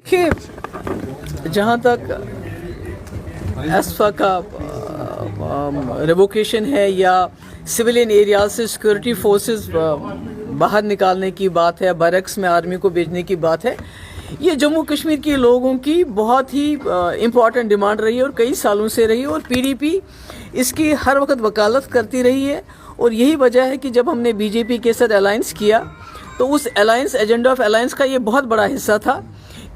کہ جہاں تک اسفا کا ریووکیشن ہے یا سویلین ایریاز سے سیکورٹی فورسز باہر نکالنے کی بات ہے، بیرکس میں آرمی کو بھیجنے کی بات ہے، یہ جموں کشمیر کے لوگوں کی بہت ہی امپورٹنٹ ڈیمانڈ رہی ہے اور کئی سالوں سے رہی ہے، اور پی ڈی پی اس کی ہر وقت وکالت کرتی رہی ہے. اور یہی وجہ ہے کہ جب ہم نے بی جے پی کے ساتھ الائنس کیا تو اس الائنس ایجنڈا آف الائنس کا یہ بہت بڑا حصہ تھا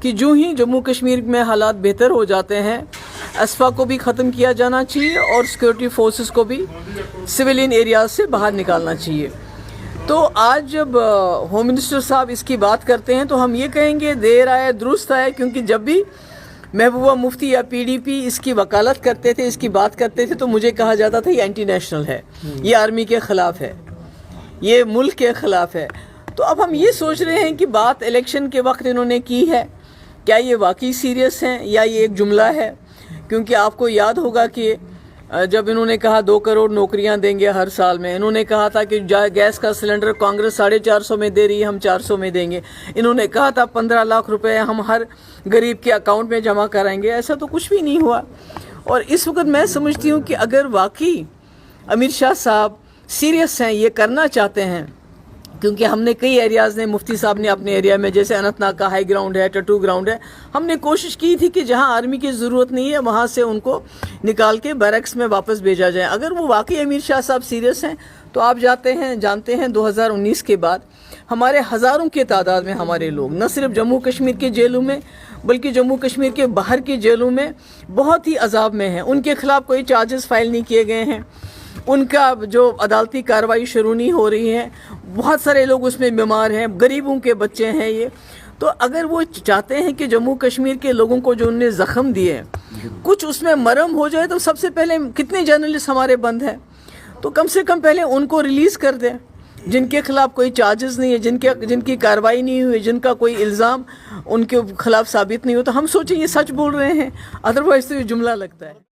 کہ جو ہی جموں کشمیر میں حالات بہتر ہو جاتے ہیں، اسفا کو بھی ختم کیا جانا چاہیے اور سیکورٹی فورسز کو بھی سویلین ایریاز سے باہر نکالنا چاہیے. تو آج جب ہوم منسٹر صاحب اس کی بات کرتے ہیں تو ہم یہ کہیں گے دیر آئے درست آئے، کیونکہ جب بھی محبوبہ مفتی یا پی ڈی پی اس کی وکالت کرتے تھے، اس کی بات کرتے تھے، تو مجھے کہا جاتا تھا یہ اینٹی نیشنل ہے، یہ آرمی کے خلاف ہے، یہ ملک کے خلاف ہے. تو اب ہم یہ سوچ رہے ہیں کہ بات الیکشن کے وقت انہوں نے کی ہے، کیا یہ واقعی سیریس ہیں یا یہ ایک جملہ ہے؟ کیونکہ آپ کو یاد ہوگا کہ جب انہوں نے کہا 2 کروڑ نوکریاں دیں گے ہر سال میں، انہوں نے کہا تھا کہ گیس کا سلنڈر کانگریس 450 میں دے رہی ہے، ہم 400 میں دیں گے، انہوں نے کہا تھا 15 لاکھ روپے ہم ہر غریب کے اکاؤنٹ میں جمع کرائیں گے. ایسا تو کچھ بھی نہیں ہوا. اور اس وقت میں سمجھتی ہوں کہ اگر واقعی امیر شاہ صاحب سیریس ہیں، یہ کرنا چاہتے ہیں، کیونکہ ہم نے کئی ایریاز نے، مفتی صاحب نے اپنے ایریا میں جیسے اننت ناگ کا ہائی گراؤنڈ ہے، ٹٹو گراؤنڈ ہے، ہم نے کوشش کی تھی کہ جہاں آرمی کی ضرورت نہیں ہے وہاں سے ان کو نکال کے بیرکس میں واپس بھیجا جائے. اگر وہ واقعی امیر شاہ صاحب سیریس ہیں تو آپ جانتے ہیں 2019 کے بعد ہمارے ہزاروں کی تعداد میں ہمارے لوگ نہ صرف جموں کشمیر کے جیلوں میں بلکہ جموں کشمیر کے باہر کی جیلوں میں بہت ہی عذاب میں ہیں. ان کے خلاف کوئی چارجز فائل نہیں کیے گئے ہیں، ان کا جو عدالتی کارروائی شروع نہیں ہو رہی ہے، بہت سارے لوگ اس میں بیمار ہیں، غریبوں کے بچے ہیں یہ. تو اگر وہ چاہتے ہیں کہ جموں کشمیر کے لوگوں کو جو انہوں نے زخم دیے ہیں کچھ اس میں مرہم ہو جائے، تو سب سے پہلے کتنے جرنلسٹ ہمارے بند ہیں، تو کم سے کم پہلے ان کو ریلیز کر دیں جن کے خلاف کوئی چارجز نہیں ہے، جن کی کارروائی نہیں ہوئی، جن کا کوئی الزام ان کے خلاف ثابت نہیں ہو. تو ہم سوچیں یہ سچ بول رہے ہیں، ادروائز تو یہ جملہ لگتا ہے.